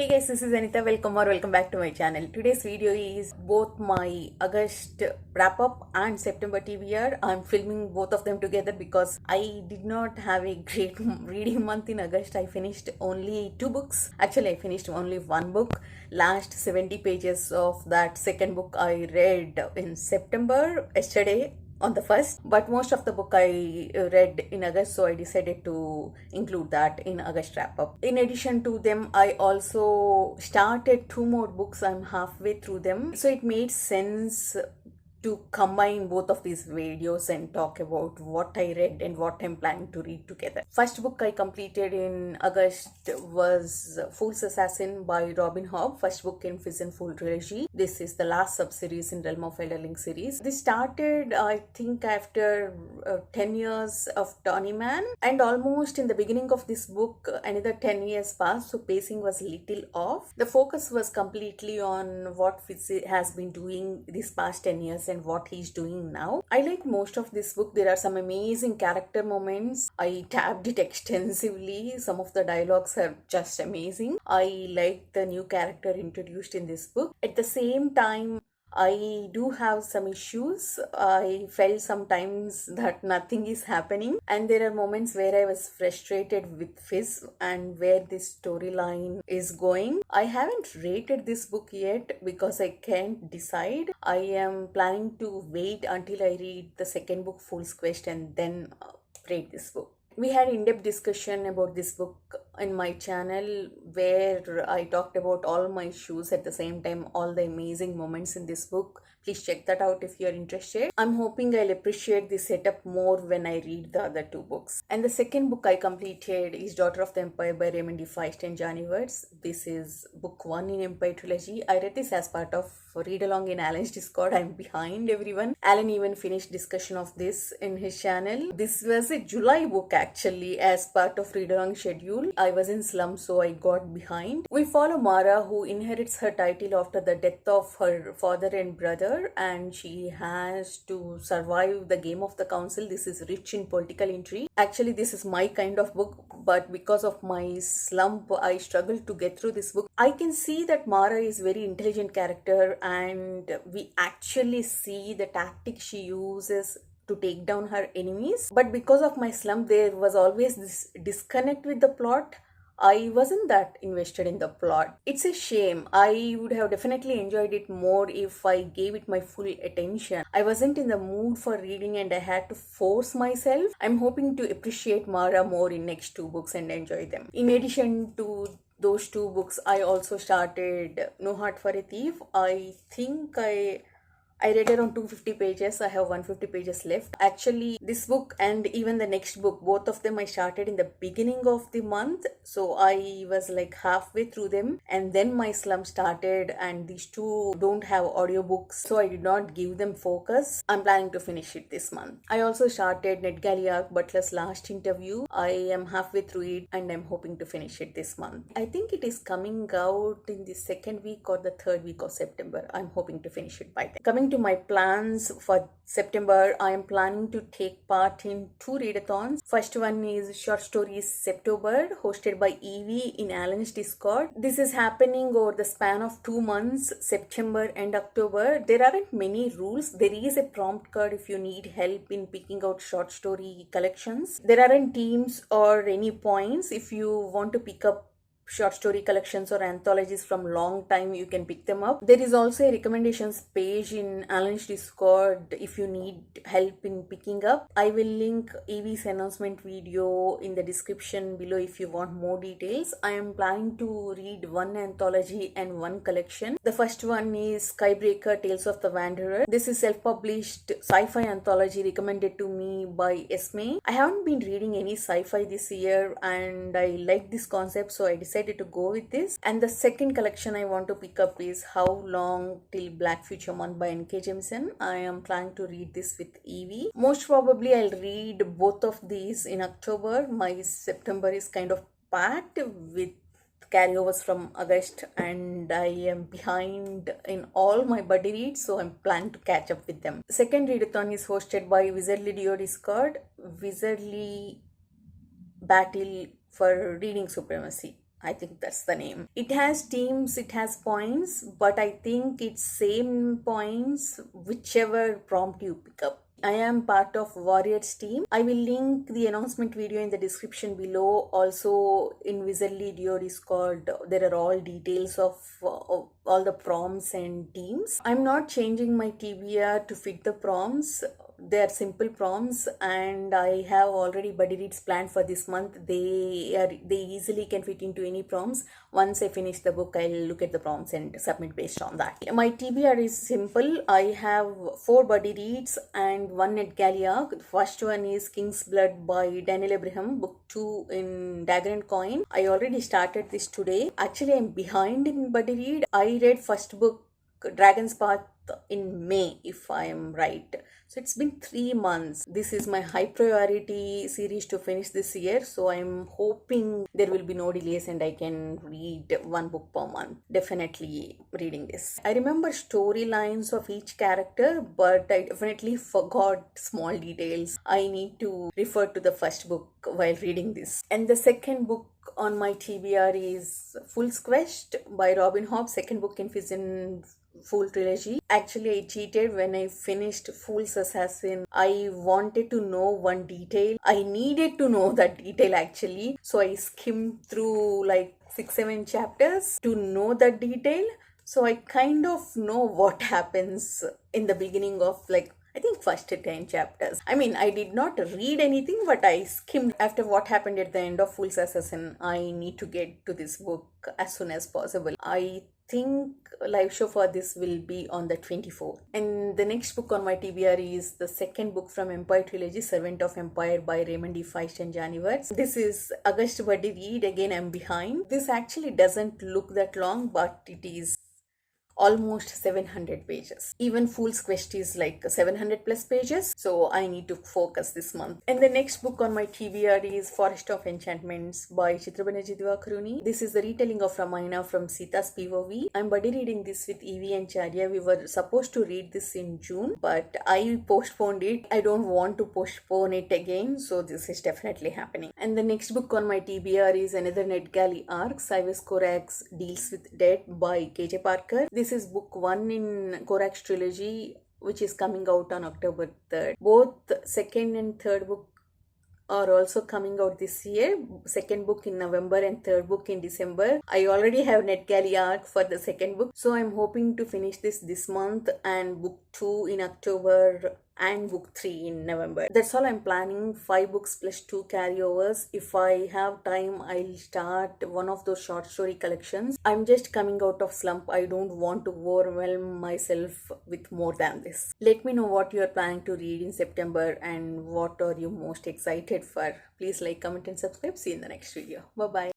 Hey guys, this is Anita. Welcome back to my channel. Today's video is both my August wrap up and September TBR. I'm filming both of them together because I did not have a great reading month in August. I finished only 2 books. Actually, I finished only 1 book. Last 70 pages of that second book I read in September yesterday on the 1st, but most of the book I read in August, so I decided to include that in August wrap up. In addition to them, I also started 2 more books. I'm halfway through them, so it made sense to combine both of these videos and talk about what I read and what I'm planning to read together. First book I completed in August was Fool's Assassin by Robin Hobb, first book in Fizz and Fool trilogy. This is the last sub-series in Realm of Elderling series. This started, I think, after 10 years of Tawny Man, and almost in the beginning of this book, another 10 years passed, so pacing was little off. The focus was completely on what Fizz has been doing these past 10 years and what he's doing now. I like most of this book. There are some amazing character moments. I tabbed it extensively. Some of the dialogues are just amazing. I like the new character introduced in this book. At the same time, I do have some issues. I felt sometimes that nothing is happening, and there are moments where I was frustrated with Fizz and where this storyline is going. I haven't rated this book yet because I can't decide. I am planning to wait until I read the second book, Fool's Quest, and then rate this book. We had in-depth discussion about this book in my channel where I talked about all my issues at the same time, all the amazing moments in this book. Please check that out if you're interested. I'm hoping I'll appreciate the setup more when I read the other 2 books. And the second book I completed is Daughter of the Empire by Raymond D. Feist and Johnny Words. This is book 1 in Empire trilogy. I read this as part of read along in Alan's Discord. I'm behind everyone. Alan even finished discussion of this in his channel. This was a July book actually as part of read along schedule. I was in slum, so I got behind. We follow Mara, who inherits her title after the death of her father and brother, and she has to survive the game of the council. This is rich in political intrigue. Actually, this is my kind of book, but because of my slump, I struggled to get through this book. I can see that Mara is very intelligent character, and we actually see the tactics she uses to take down her enemies. But because of my slump, there was always this disconnect with the plot. I wasn't that invested in the plot. It's a shame. I would have definitely enjoyed it more if I gave it my full attention. I wasn't in the mood for reading and I had to force myself. I'm hoping to appreciate Mara more in next 2 books and enjoy them. In addition to those 2 books, I also started No Heart for a Thief. I think I read around 250 pages. I have 150 pages left. Actually, this book and even the next book, both of them I started in the beginning of the month. So I was like halfway through them, and then my slump started, and these 2 don't have audiobooks, so I did not give them focus. I'm planning to finish it this month. I also started Nedgaliac Butler's Last Interview. I am halfway through it and I'm hoping to finish it this month. I think it is coming out in the second week or the third week of September. I'm hoping to finish it by then. Coming to my plans for September, I am planning to take part in 2 readathons. First one is Short Stories September, hosted by Evie in Alan's Discord. This is happening over the span of 2 months, September and October. There aren't many rules. There is a prompt card if you need help in picking out short story collections. There aren't teams or any points. If you want to pick up short story collections or anthologies from long time, you can pick them up. There is also a recommendations page in Alan's Discord if you need help in picking up. I will link Evie's announcement video in the description below if you want more details. I am planning to read 1 anthology and 1 collection. The first one is Skybreaker Tales of the Wanderer. This is self-published sci-fi anthology recommended to me by Esme. I haven't been reading any sci-fi this year and I like this concept, so I decided to go with this. And the second collection I want to pick up is How Long Till Black Future Month by N.K. Jemisin. I am planning to read this with Evie. Most probably I'll read both of these in October. My September is kind of packed with carryovers from August and I am behind in all my buddy reads, so I'm planning to catch up with them. The second readathon is hosted by Wizardly Dio Discord. Wizardly Battle for Reading Supremacy. I think that's the name. It has teams, it has points, but I think it's same points whichever prompt you pick up. I am part of Warriors team. I will link the announcement video in the description below. Also in Wizardly Dio Discord, there are all details of all the prompts and teams. I'm not changing my TBR to fit the prompts. They are simple prompts, and I have already buddy reads planned for this month. They easily can fit into any prompts. Once I finish the book, I'll look at the prompts and submit based on that. My TBR is simple. I have 4 buddy reads and 1 NetGalley arc. The first one is King's Blood by Daniel Abraham, book 2 in Dagger and Coin. I already started this today. Actually, I'm behind in buddy read. I read first book Dragon's Path in May, if I am right. So it's been 3 months. This is my high priority series to finish this year. So I'm hoping there will be no delays and I can read 1 book per month. Definitely reading this. I remember storylines of each character, but I definitely forgot small details. I need to refer to the first book while reading this. And the second book on my TBR is Fool's Quest by Robin Hobb, second book in Fizzin Fool trilogy. Actually, I cheated when I finished Fool's Assassin. I wanted to know one detail. I needed to know that detail actually. So I skimmed through like 6-7 chapters to know that detail. So I kind of know what happens in the beginning of like I think first 10 chapters. I mean, I did not read anything, but I skimmed after what happened at the end of Fool's Assassin. I need to get to this book as soon as possible. I think live show for this will be on the 24th. And the next book on my TBR is the second book from Empire trilogy, Servant of Empire by Raymond D. Feist and Johnny Wirtz. This is August buddy read. Again, I'm behind. This actually doesn't look that long, but it is almost 700 pages. Even Fool's Quest is like 700 plus pages. So I need to focus this month. And the next book on my TBR is Forest of Enchantments by Chitrabanerjee Divakaruni. This is the retelling of Ramayana from Sita's POV. I'm buddy reading this with Evie and Charya. We were supposed to read this in June, but I postponed it. I don't want to postpone it again. So this is definitely happening. And the next book on my TBR is another NetGalley arc, Cyrus Corex Deals with Death by KJ Parker. This is book 1 in Corex trilogy, which is coming out on October 3rd. Both second and third book are also coming out this year. Second book in November and third book in December. I already have NetGalley arc for the second book. So I'm hoping to finish this month, and book 2 in October and book 3 in November. That's all I'm planning. 5 books plus 2 carryovers. If I have time, I'll start one of those short story collections. I'm just coming out of slump. I don't want to overwhelm myself with more than this. Let me know what you are planning to read in September and what are you most excited for. Please like, comment and subscribe. See you in the next video. Bye bye.